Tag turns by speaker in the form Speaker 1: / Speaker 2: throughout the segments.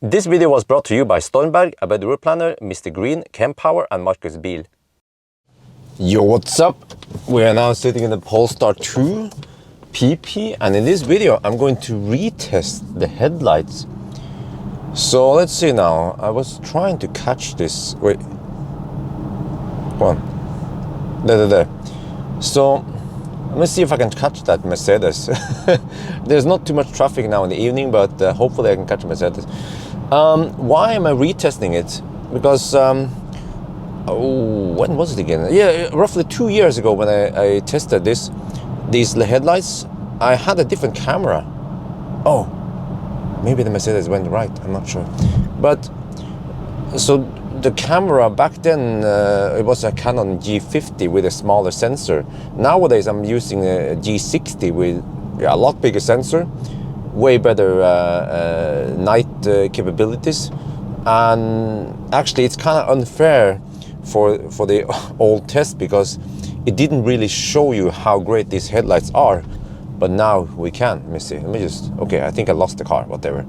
Speaker 1: This video was brought to you by Stormberg, a better route planner, MisterGreen, Kempower and Marcus Bil. Yo, what's up? We are now sitting in the Polestar 2 PP, and in this video I'm going to retest the headlights. So let's see now. I was trying to catch this. Wait. Go on. There. So let me see if I can catch that Mercedes. There's not too much traffic now in the evening, but hopefully I can catch a Mercedes. Why am I retesting it? Because when was it again? Yeah, roughly 2 years ago when I tested these headlights, I had a different camera. Oh, maybe the Mercedes went right, I'm not sure. But so the camera back then, it was a Canon G50 with a smaller sensor. Nowadays I'm using a G60 with a lot bigger sensor, way better night capabilities, and actually it's kind of unfair for the old test because it didn't really show you how great these headlights are, but now we can. Let me see. Let me just. Okay, I think I lost the car. Whatever.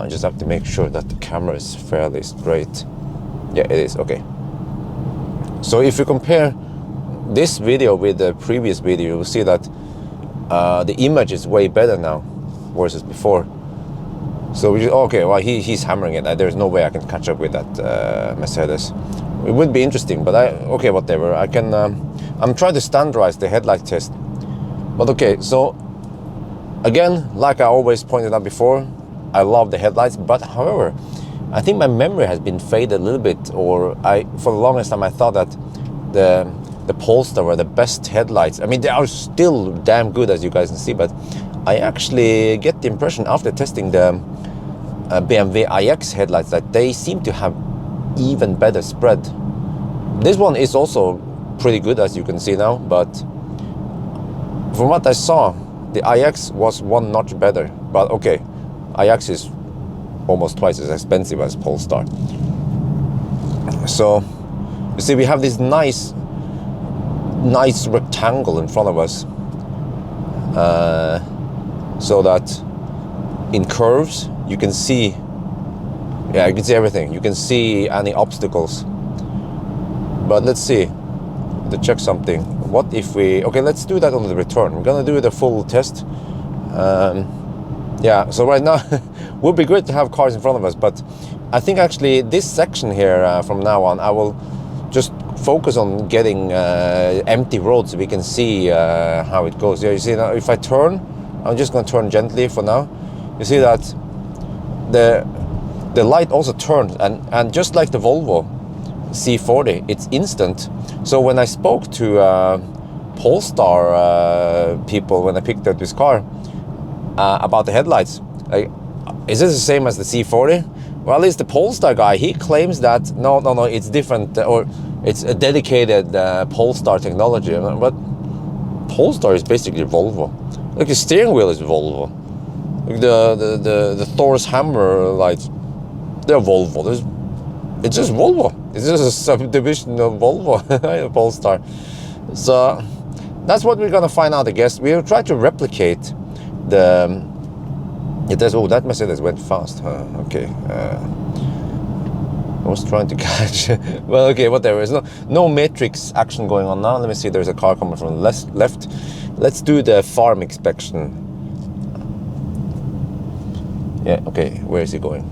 Speaker 1: Just have to make sure that the camera is fairly straight. Yeah, it is. Okay. So if you compare this video with the previous video, you'll see that the image is way better now versus before. So okay, well he's hammering it. There's no way I can catch up with that Mercedes. It would be interesting, but okay, whatever. I can. I'm trying to standardize the headlight test. But okay, so again, like I always pointed out before, I love the headlights. But however, I think my memory has been faded a little bit, or for the longest time I thought that the Polestar were the best headlights. I mean, they are still damn good, as you guys can see, but I actually get the impression after testing the BMW iX headlights that they seem to have even better spread. This one is also pretty good, as you can see now, but from what I saw, the iX was one notch better. But okay, iX is almost twice as expensive as Polestar. So you see, we have this nice rectangle in front of us, so that in curves you can see, yeah, you can see everything. You can see any obstacles. But let's see, to check something. What if we, okay, let's do that on the return. We're gonna do the full test. Yeah, so right now would be great to have cars in front of us, but I think actually this section here from now on I will just focus on getting empty roads so we can see how it goes. Yeah, you see now if I turn, I'm just going to turn gently for now. You see that the light also turns, and just like the Volvo C40, it's instant. So when I spoke to Polestar people when I picked up this car about the headlights, like, is this the same as the C40? Well, at least the Polestar guy, he claims that no, it's different, or it's a dedicated Polestar technology. But Polestar is basically Volvo. Like the steering wheel is Volvo. Like the Thor's hammer lights, they're Volvo. It's just Volvo. It's just a subdivision of Volvo, Polestar. So that's what we're gonna find out, I guess. We'll try to replicate the. Oh, that Mercedes went fast. Okay. I was trying to catch. Well, okay, whatever. There's no matrix action going on now. Let me see. There's a car coming from the left. Let's do the farm inspection. Yeah. Okay. Where is he going?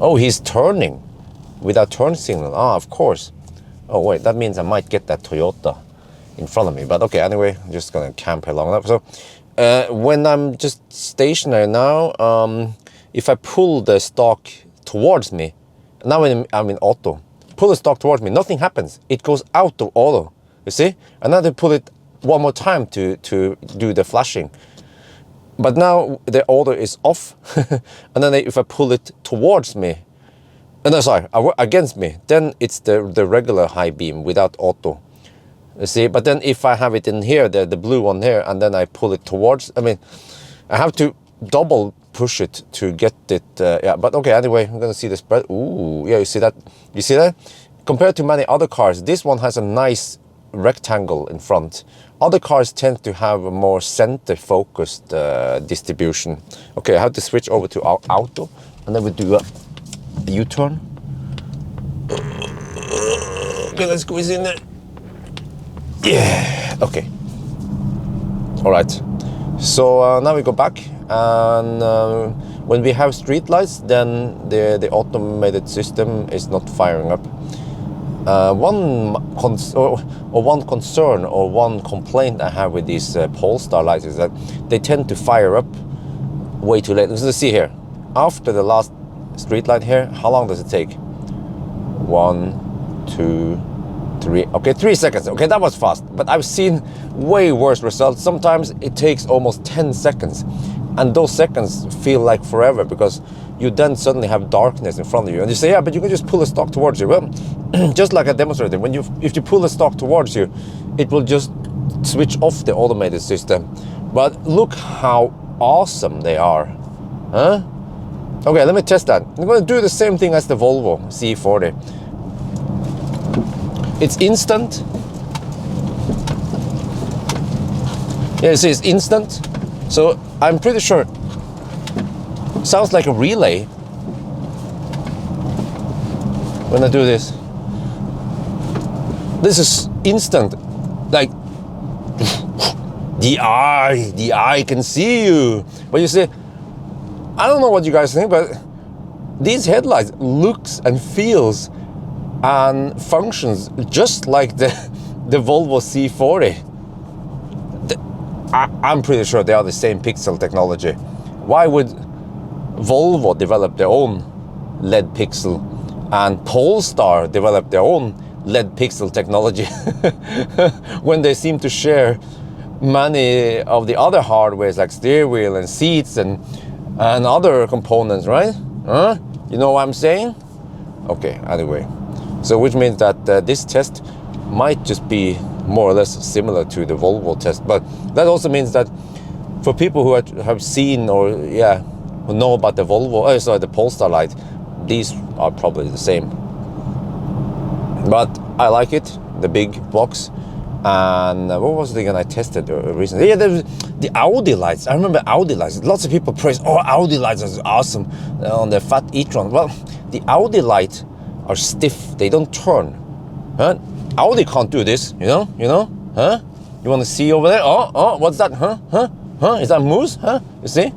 Speaker 1: Oh, he's turning without turn signal. Ah, of course. Oh wait, that means I might get that Toyota in front of me. But okay. Anyway, I'm just gonna camp here long enough. So. When I'm just stationary now, if I pull the stalk towards me, now I'm in auto, pull the stalk towards me, nothing happens. It goes out of auto, you see? And then I pull it one more time to do the flashing. But now the auto is off, and then if I pull it towards me, no, sorry, against me, then it's the regular high beam without auto. You see, but then if I have it in here, the blue one here, and then I pull it towards, I mean, I have to double push it to get it, yeah, but okay, anyway, I'm gonna see the spread. Ooh, yeah, you see that? You see that? Compared to many other cars, this one has a nice rectangle in front. Other cars tend to have a more center-focused distribution. Okay, I have to switch over to auto, and then we do a U-turn. Okay, let's squeeze in there. Yeah, okay. All right, so now we go back, and when we have street lights, then the automated system is not firing up. One concern or one complaint I have with these Polestar lights is that they tend to fire up way too late. Let's see here. After the last street light here, how long does it take? 1, 2, 3. Okay, 3 seconds. Okay, that was fast. But I've seen way worse results. Sometimes it takes almost 10 seconds. And those seconds feel like forever, because you then suddenly have darkness in front of you. And you say, yeah, but you can just pull a stock towards you. Well, just like I demonstrated, if you pull a stock towards you, it will just switch off the automated system. But look how awesome they are. Huh? Okay, let me test that. I'm going to do the same thing as the Volvo C40. It's instant. Yeah, you see, it's instant. So I'm pretty sure. Sounds like a relay when I do this. This is instant. Like the eye can see you. But you see, I don't know what you guys think, but these headlights looks and feels and functions just like the Volvo C40. I'm pretty sure they are the same pixel technology. Why would Volvo develop their own LED pixel and Polestar develop their own LED pixel technology when they seem to share many of the other hardwares like steering wheel and seats and other components, right? Huh? You know what I'm saying? Okay, anyway. So which means that this test might just be more or less similar to the Volvo test, but that also means that for people who have seen or who know about the Volvo, the Polestar light, these are probably the same. But I like it, the big box. And what was it again I tested recently? Yeah, the Audi lights. I remember Audi lights. Lots of people praise, oh, Audi lights are awesome on the fat e-tron. Well, the Audi lights are stiff. They don't turn. Huh? Audi can't do this, you know, huh? You want to see over there? Oh, what's that? Huh? Is that moose? Huh? You see?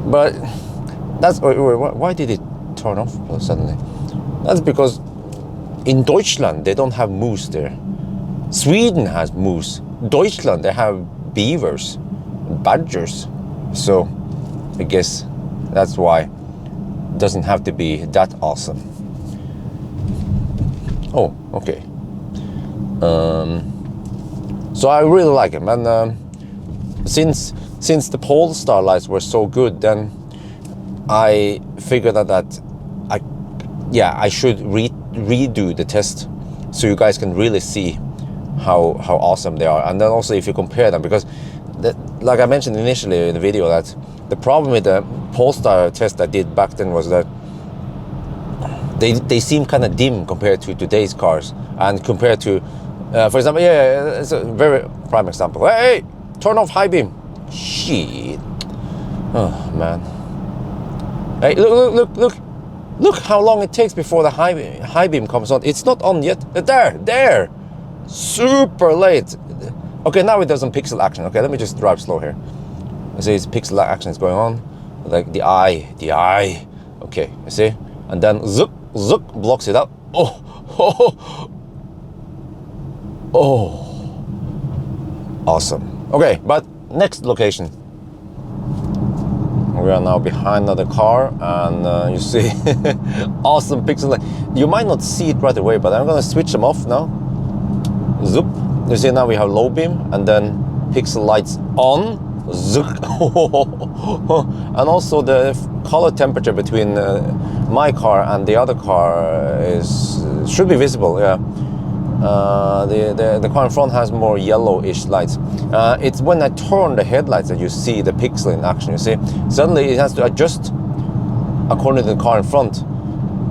Speaker 1: But that's why did it turn off suddenly? That's because in Deutschland they don't have moose there. Sweden has moose. Deutschland they have beavers, badgers. So I guess that's why it doesn't have to be that awesome. Oh, okay. So I really like them, and since the Polestar lights were so good, then I figured that I should redo the test so you guys can really see how awesome they are. And then also if you compare them, because like I mentioned initially in the video, that the problem with the Polestar test I did back then was that they seem kind of dim compared to today's cars, and compared to for example, it's a very prime example. Hey, turn off high beam. Shit. Oh man. Hey, look how long it takes before the high beam comes on. It's not on yet. There. Super late. Okay, now it does some pixel action. Okay, let me just drive slow here. You see, it's pixel action is going on. Like the eye. Okay, you see? And then zook blocks it out. Oh. Awesome. Okay, but next location. We are now behind another car, and you see awesome pixel light. You might not see it right away, but I'm gonna switch them off now. Zoop. You see now we have low beam, and then pixel lights on. Zoop. And also the color temperature between my car and the other car should be visible. Yeah. The car in front has more yellowish lights. It's when I turn the headlights that you see the pixel in action. You see, suddenly it has to adjust according to the car in front,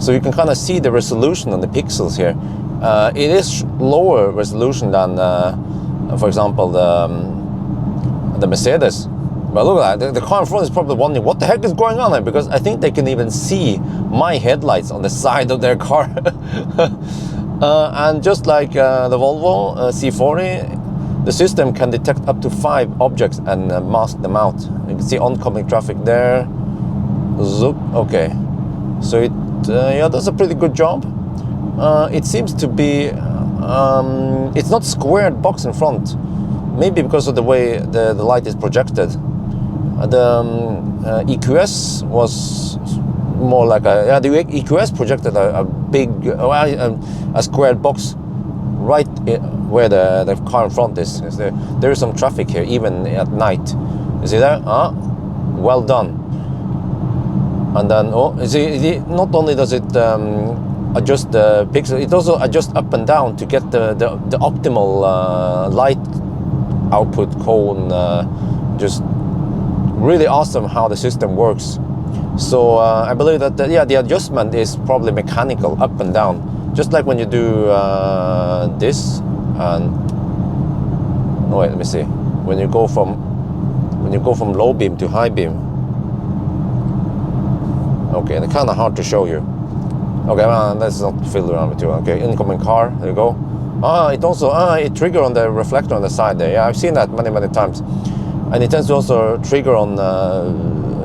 Speaker 1: so you can kind of see the resolution on the pixels here. It is lower resolution than, for example, the Mercedes. But look at that, the car in front is probably wondering what the heck is going on there, because I think they can even see my headlights on the side of their car. And just like the Volvo C40, the system can detect up to 5 objects and mask them out. You can see oncoming traffic there. Zoop, okay. So it yeah, does a pretty good job. It seems to be, it's not squared box in front. Maybe because of the way the light is projected. The EQS was more like a, the EQS projected a big, a squared box right where the car in front is. There is some traffic here, even at night. You see there? Well done. And then, you see, not only does it adjust the pixel, it also adjusts up and down to get the optimal light output cone. Just really awesome how the system works. So I believe that the adjustment is probably mechanical, up and down, just like when you do this. And oh, wait, let me see. When you go from low beam to high beam. Okay, they're kind of hard to show you. Okay, well, let's not fiddle around with you. Okay, incoming car. There you go. It also it trigger on the reflector on the side there. Yeah, I've seen that many times. And it tends to also trigger on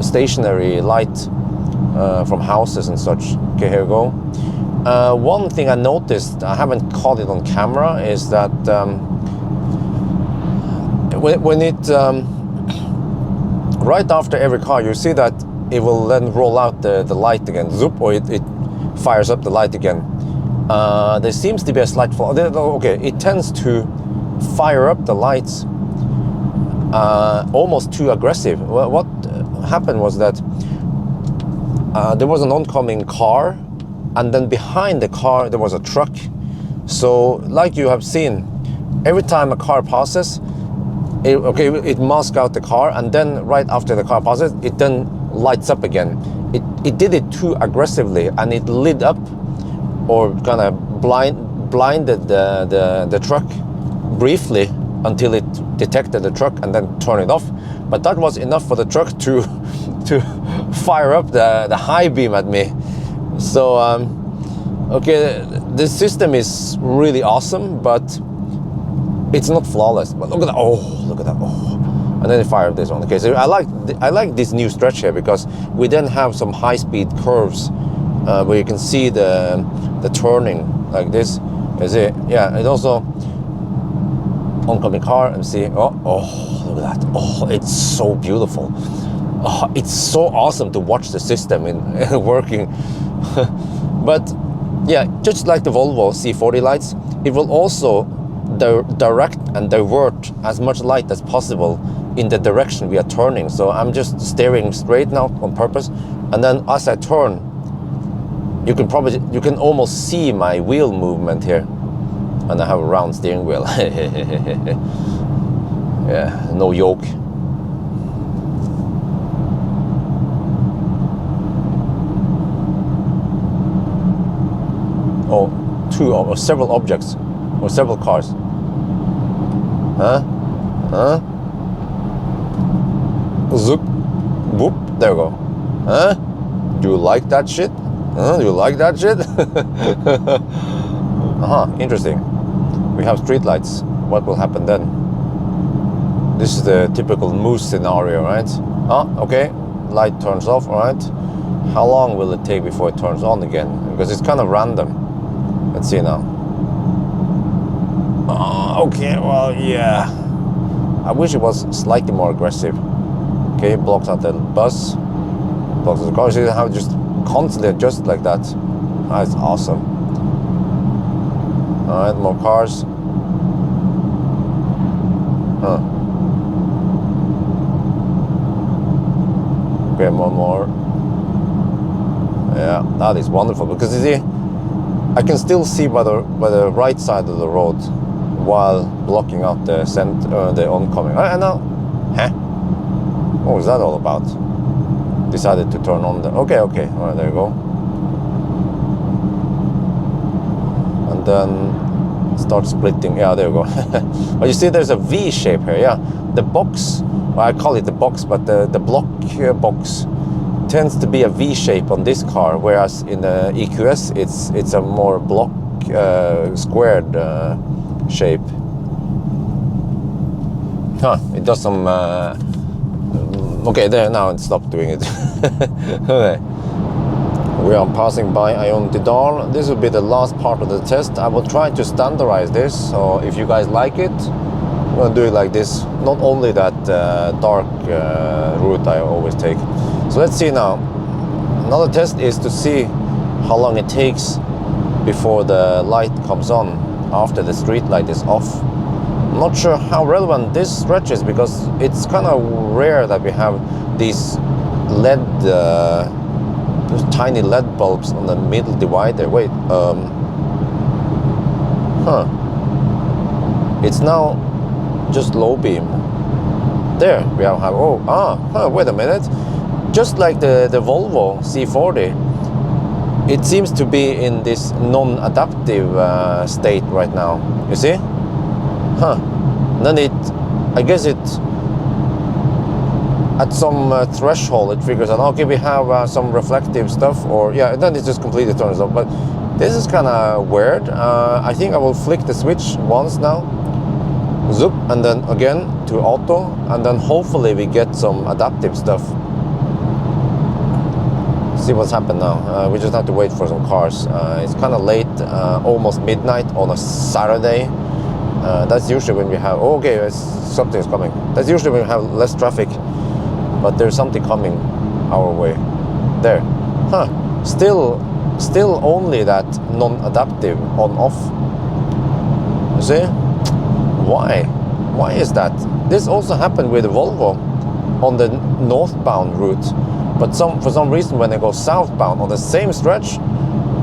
Speaker 1: stationary light from houses and such. Okay, here we go. One thing I noticed, I haven't caught it on camera, is that when it right after every car, you see that it will then roll out the light again, zoop, or it fires up the light again. There seems to be a slight fall. Okay, it tends to fire up the lights almost too aggressive. Well, what happened was that there was an oncoming car, and then behind the car there was a truck. So, like you have seen, every time a car passes, it masks out the car, and then right after the car passes, it then lights up again. It did it too aggressively, and it lit up or kind of blinded the truck briefly until it detected the truck and then turned it off. But that was enough for the truck to fire up the high beam at me. So okay, this system is really awesome, but it's not flawless. But look at that! Oh, look at that! Oh. And then it fired this one. Okay, so I like this new stretch here, because we then have some high-speed curves where you can see the turning like this. Is it? Yeah. It also oncoming car, and see. Oh, look at that! Oh, it's so beautiful. Oh, it's so awesome to watch the system in working. But yeah, just like the Volvo C40 lights, it will also direct and divert as much light as possible in the direction we are turning. So I'm just steering straight now on purpose, and then as I turn, you can almost see my wheel movement here, and I have a round steering wheel. Yeah, no yoke. Oh, two or several objects or several cars. Huh? Zoop, whoop, there we go. Huh? Do you like that shit? Huh? Do you like that shit? Interesting. We have street lights. What will happen then? This is the typical moose scenario, right? Okay. Light turns off, alright. How long will it take before it turns on again? Because it's kind of random. Let's see now. Okay, well, yeah. I wish it was slightly more aggressive. Okay, blocks out the bus, blocks out the car. So you have just constantly adjust like that. That's awesome. Alright, more cars. Okay, more. Yeah, that is wonderful, because you see, I can still see by the right side of the road while blocking out the oncoming. I know. Huh? What was that all about? Decided to turn on the... Okay. All right, there you go. And and then start splitting. Yeah, there we go. But you see there's a V shape here. Yeah, the box, well, I call it the box, but the block box tends to be a V shape on this car, whereas in the EQS it's a more block squared shape. It does some okay, there, now it stopped doing it. Okay. We are passing by Ioniq. This will be the last part of the test. I will try to standardize this, so if you guys like it, I'm gonna do it like this. Not only that dark route I always take. So let's see now. Another test is to see how long it takes before the light comes on after the street light is off. I'm not sure how relevant this stretch is, because it's kind of rare that we have these LED those tiny LED bulbs on the middle divider. Wait, it's now just low beam. There we have, wait a minute. Just like the Volvo C40, it seems to be in this non-adaptive state right now. You see? Then I guess it, at some threshold, it figures out, okay, we have some reflective stuff, or yeah, then it just completely turns off. But this is kind of weird. I think I will flick the switch once now, zoop, and then again to auto, and then hopefully we get some adaptive stuff. See what's happened now. We just have to wait for some cars. It's kind of late, almost midnight on a Saturday. That's usually when we have, something's coming. That's usually when we have less traffic. But there's something coming our way. There. Still only that non-adaptive on-off. You see? Why? Why is that? This also happened with the Volvo on the northbound route. But for some reason, when they go southbound on the same stretch,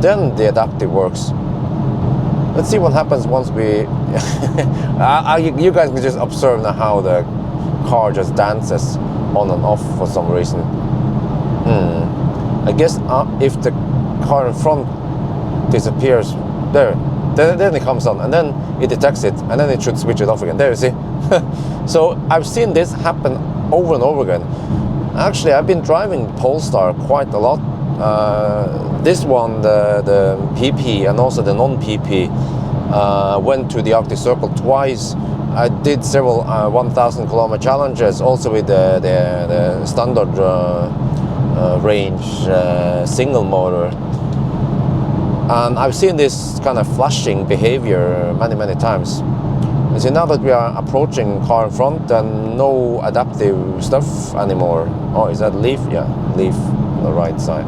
Speaker 1: then the adaptive works. Let's see what happens once we... you guys can just observe now how the car just dances on and off for some reason. I guess if the car in front disappears, then it comes on, and then it detects it, and then it should switch it off again. There, you see? So I've seen this happen over and over again. Actually, I've been driving Polestar quite a lot. This one, the PP and also the non-PP, went to the Arctic Circle twice. I did several 1,000 kilometer challenges, also with the standard range single motor. And I've seen this kind of flashing behavior many times. You see, now that we are approaching car in front, and no adaptive stuff anymore. Oh, is that leaf? Yeah, leaf on the right side.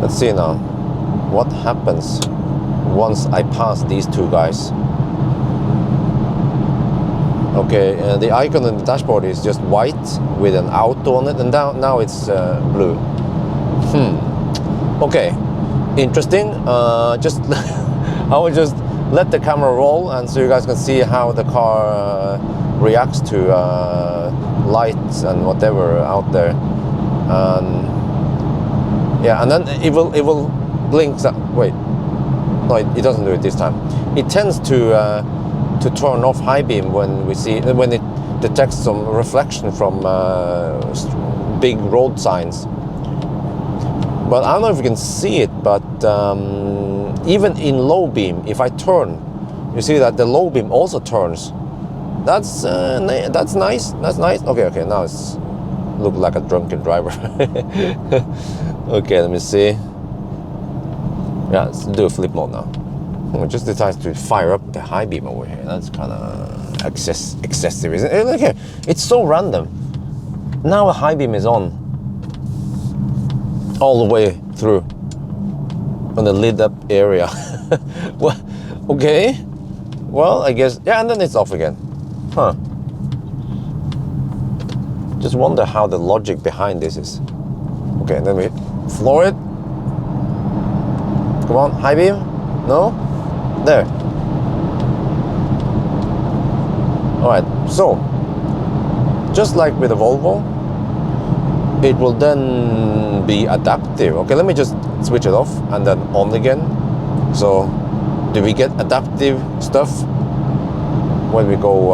Speaker 1: Let's see now what happens once I pass these two guys. Okay, the icon on the dashboard is just white with an auto on it, and now it's blue. Okay, interesting. Just I will just let the camera roll, and so you guys can see how the car reacts to lights and whatever out there. Yeah, and then it will blink. Wait, no, it doesn't do it this time. It tends to turn off high beam when it detects some reflection from big road signs. But I don't know if you can see it, but even in low beam, if I turn, you see that the low beam also turns. That's nice. That's nice. Okay. Now it's look like a drunken driver. Okay, let me see. Yeah, let's do a flip mode now. It just decides to fire up the high beam over here. That's kind of excessive, isn't it? Look here, it's so random. Now a high beam is on all the way through on the lit up area. Well, okay. Well, I guess, yeah, and then it's off again. Just wonder how the logic behind this is. Okay, and then we floor it. Come on, high beam. No? There. Alright, so just like with the Volvo, it will then be adaptive. Okay, let me just switch it off and then on again. So do we get adaptive stuff when we go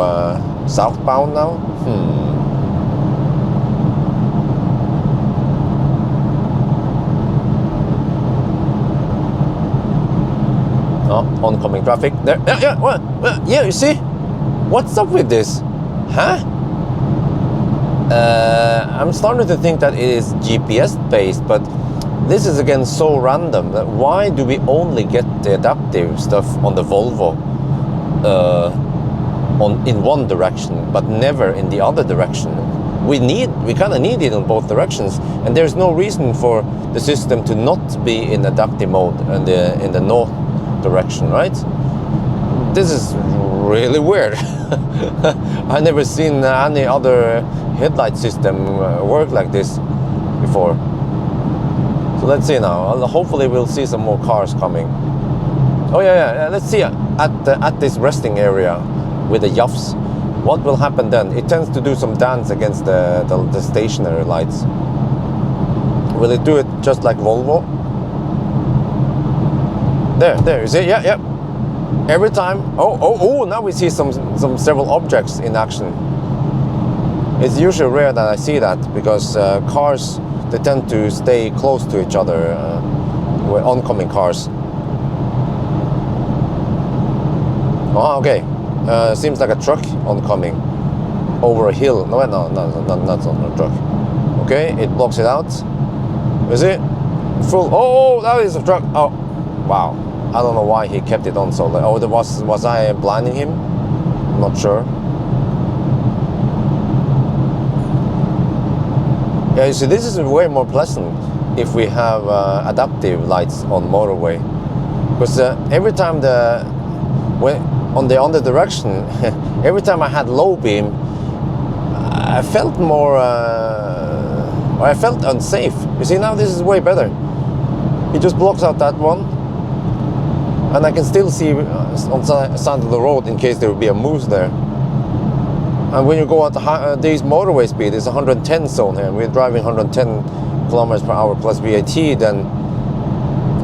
Speaker 1: southbound now? Oh, oncoming traffic there. Yeah, well, yeah, you see? What's up with this? Huh? I'm starting to think that it is GPS based, but this is again so random. That why do we only get the adaptive stuff on the Volvo in one direction, but never in the other direction? We kind of need it in both directions, and there's no reason for the system to not be in adaptive mode in the north direction, right? This is really weird. I never seen any other headlight system work like this before. So let's see now. Hopefully we'll see some more cars coming. Oh yeah. Let's see at this resting area with the YAFs. What will happen then? It tends to do some dance against the stationary lights. Will it do it just like Volvo? There, you see? Yeah. Every time. Oh! Now we see some several objects in action. It's usually rare that I see that because cars, they tend to stay close to each other with oncoming cars. Oh, okay. Seems like a truck oncoming over a hill. No, not a truck. Okay, it blocks it out. Is it full? Oh, that is a truck. Oh, wow. I don't know why he kept it on so late. Oh, was I blinding him? I'm not sure. Yeah, you see, this is way more pleasant if we have adaptive lights on motorway, because every time on the direction, every time I had low beam, I felt more, or I felt unsafe. You see, now this is way better. It just blocks out that one, and I can still see on the side of the road in case there will be a moose there. And when you go at these motorway speed, it's 110 zone here. We're driving 110 kilometers per hour plus VAT. Then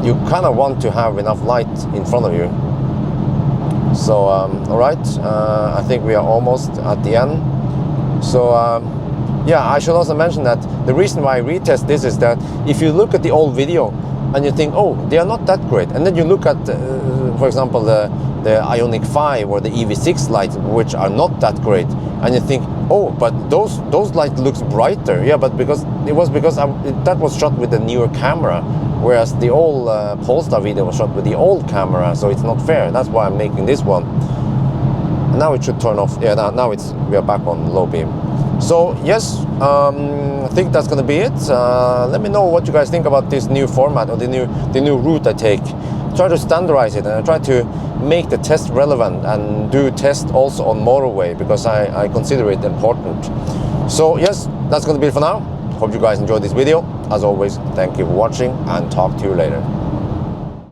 Speaker 1: you kind of want to have enough light in front of you. So, all right, I think we are almost at the end. So, yeah, I should also mention that the reason why I retest this is that if you look at the old video and you think, oh, they are not that great, and then you look at, for example, the Ioniq 5 or the EV6 lights, which are not that great, and you think, oh, but those lights looks brighter. Yeah, but because that was shot with the newer camera, whereas the old Polestar video was shot with the old camera, so it's not fair. That's why I'm making this one. And now it should turn off. Yeah, now we are back on low beam. So yes, I think that's gonna be it. Let me know what you guys think about this new format or the new route I take. Try to standardize it, and I try to make the test relevant and do test also on motorway, because I consider it important. So yes, that's gonna be it for now. Hope you guys enjoyed this video. As always, thank you for watching, and talk to you later.